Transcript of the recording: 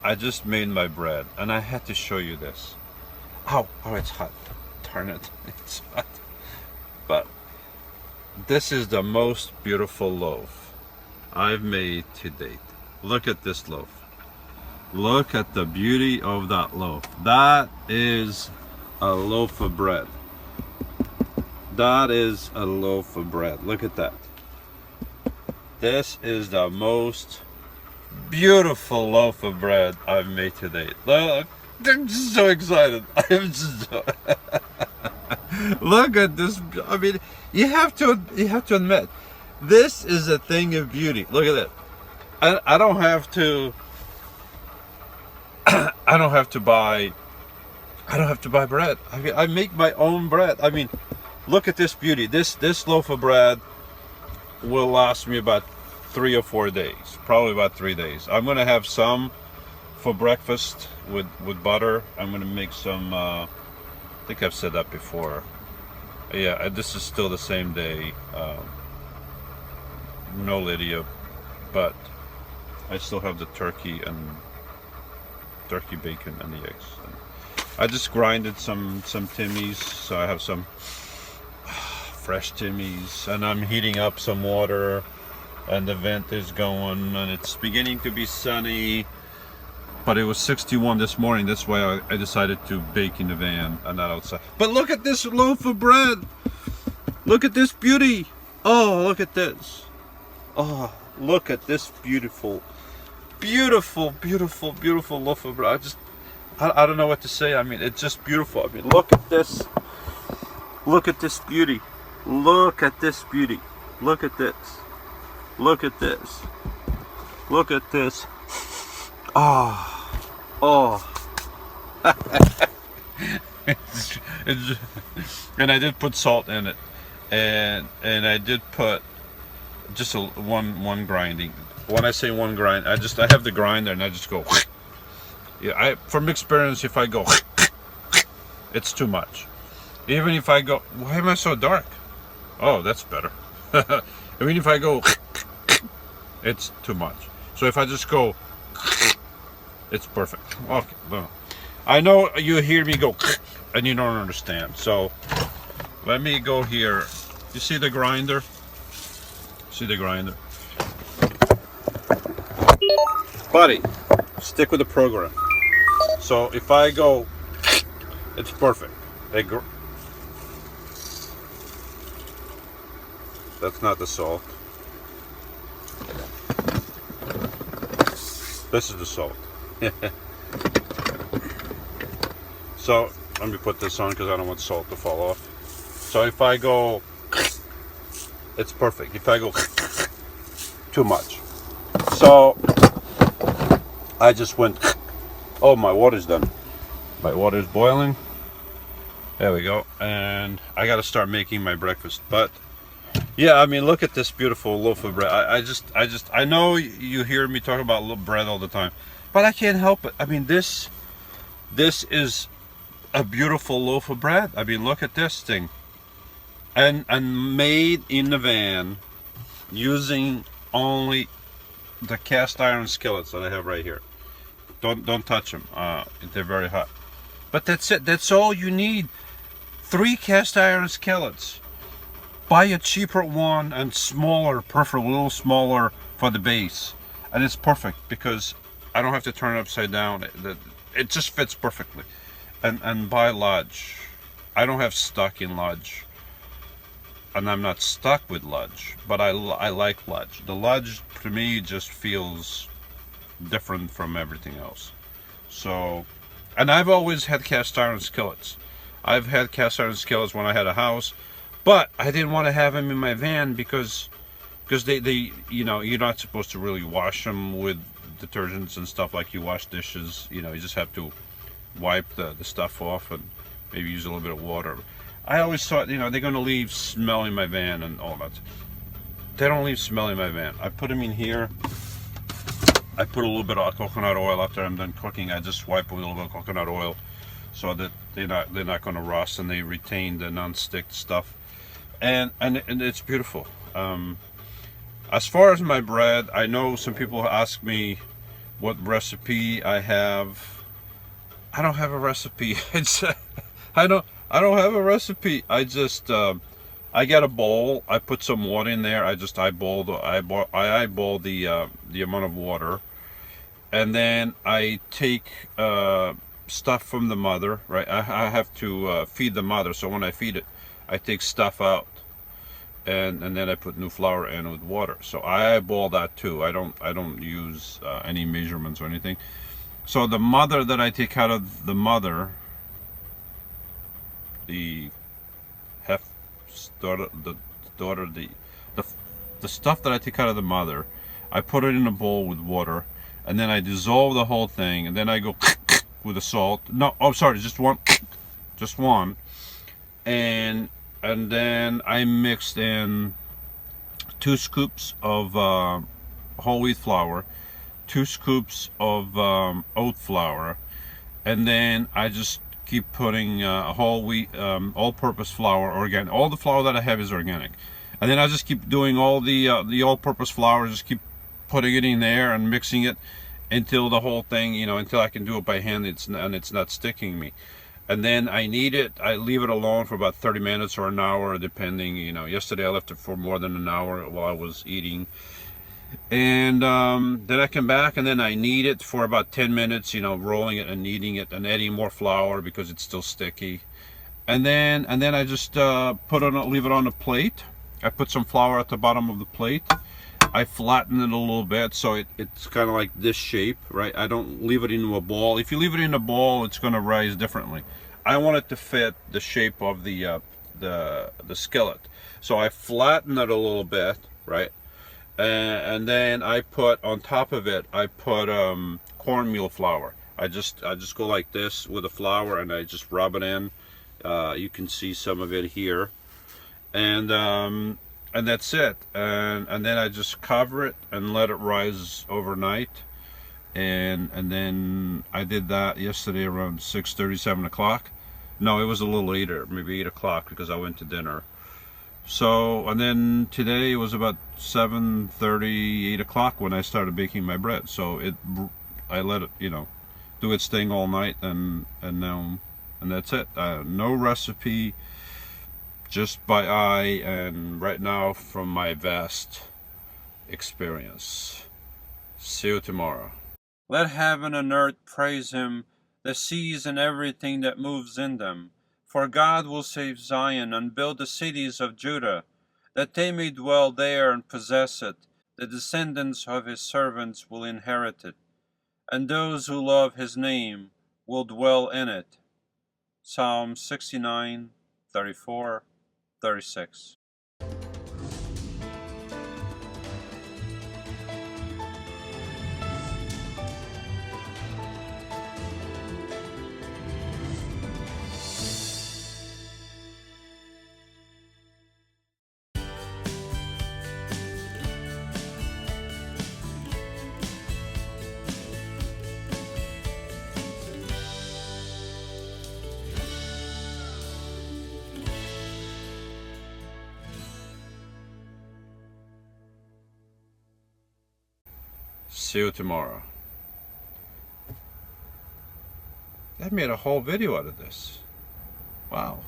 I just made my bread, and I had to show you this. Oh, it's hot. Darn it, it's hot. But this is the most beautiful loaf I've made to date. Look at this loaf. Look at the beauty of that loaf. That is a loaf of bread. That is a loaf of bread. Look at that. This is the most beautiful loaf of bread I've made to date. Look, I'm just so excited. I'm just so look at this. I mean, you have to admit, this is a thing of beauty. Look at it. I don't have to I don't have to buy bread. I mean, I make my own bread. I mean, look at this beauty. This loaf of bread will last me about 3 or 4 days, probably about 3 days. I'm gonna have some for breakfast with butter. I'm gonna make some. I think I've said that before. Yeah, this is still the same day. No Lidia, but I still have the turkey bacon and the eggs. And I just grinded some Timmies, so I have some fresh Timmies, and I'm heating up some water, and the vent is going, and it's beginning to be sunny, but it was 61 this morning. That's why I decided to bake in the van and not outside. But look at this loaf of bread. Look at this beauty. Oh, look at this. Oh, look at this beautiful loaf of bread. I don't know what to say. I mean, it's just beautiful. I mean, look at this. Look at this beauty. Look at this beauty. Look at this. Look at this. Look at this. Oh. And I did put salt in it, and I did put just one grinding. When I say one grind, I have the grinder and I just go. Yeah, from experience, if I go, it's too much. Even if I go, why am I so dark? Oh, that's better. Even if I go, it's too much. So if I just go, it's perfect. Okay, well, I know you hear me go, and you don't understand. So let me go here. You see the grinder? See the grinder? Buddy, stick with the program. So if I go, it's perfect. That's not the salt. This is the salt. So let me put this on because I don't want salt to fall off. So if I go, it's perfect. If I go too much, so I just went. Oh, my water's done. My water's boiling. There we go. And I got to start making my breakfast. But yeah, I mean, look at this beautiful loaf of bread. I know you hear me talk about bread all the time, but I can't help it. I mean, this is a beautiful loaf of bread. I mean, look at this thing. And made in the van using only the cast iron skillets that I have right here. Don't touch them. They're very hot. But that's it. That's all you need. 3 cast iron skillets. Buy a cheaper one and smaller, preferably a little smaller for the base, and it's perfect because I don't have to turn it upside down. It just fits perfectly. And buy Lodge. I don't have stock in Lodge, and I'm not stuck with Lodge, but I like Lodge. The Lodge to me just feels different from everything else. So, and I've always had cast iron skillets. I've had cast iron skillets when I had a house, but I didn't want to have them in my van because they you know, you're not supposed to really wash them with detergents and stuff like you wash dishes. You know, you just have to wipe the stuff off and maybe use a little bit of water. I always thought, you know, they're going to leave smell in my van and all that. They don't leave smell in my van. I put them in here. I put a little bit of coconut oil after I'm done cooking. I just wipe with a little bit of coconut oil so that they're not going to rust, and they retain the non-stick stuff. And it's beautiful. As far as my bread, I know some people ask me, what recipe I have. I don't have a recipe. I don't have a recipe. I just I get a bowl. I put some water in there. I just eyeball the amount of water, and then I take stuff from the mother. Right, I have to feed the mother. So when I feed it, I take stuff out, and then I put new flour in with water. So I eyeball that too. I don't use any measurements or anything. So the mother that I take out of the mother, the hef daughter, the the stuff that I take out of the mother, I put it in a bowl with water, and then I dissolve the whole thing, and then I go with the salt. No, oh sorry, just one, and then I mixed in 2 scoops of whole wheat flour, 2 scoops of oat flour, and then I just keep putting whole wheat, all-purpose flour, organic. All the flour that I have is organic, and then I just keep doing all the all-purpose flour. Just keep putting it in there and mixing it until the whole thing, until I can do it by hand. It's not sticking me. And then I knead it. I leave it alone for about 30 minutes or an hour, depending. Yesterday I left it for more than an hour while I was eating. And then I come back and then I knead it for about 10 minutes, rolling it and kneading it and adding more flour because it's still sticky. And then I just leave it on a plate. I put some flour at the bottom of the plate. I flatten it a little bit so it's kind of like this shape, right? I don't leave it into a ball. If you leave it in a ball, it's going to rise differently. I want it to fit the shape of the skillet. So I flatten it a little bit, right? And then I put on top of it, I put cornmeal flour. I just go like this with the flour and I just rub it in. You can see some of it here, and that's it. And then I just cover it and let it rise overnight. And then I did that yesterday around 6:30, 7 o'clock. No, it was a little later, maybe 8 o'clock because I went to dinner. So, and then today it was about 7:30, 8 o'clock when I started baking my bread. So I let it, do its thing all night, and that's it. No recipe, just by eye, and right now from my vast experience. See you tomorrow. Let heaven and earth praise him, the seas and everything that moves in them. For God will save Zion and build the cities of Judah, that they may dwell there and possess it. The descendants of his servants will inherit it, and those who love his name will dwell in it. Psalm 69, 34, 36. See you tomorrow. I made a whole video out of this. Wow.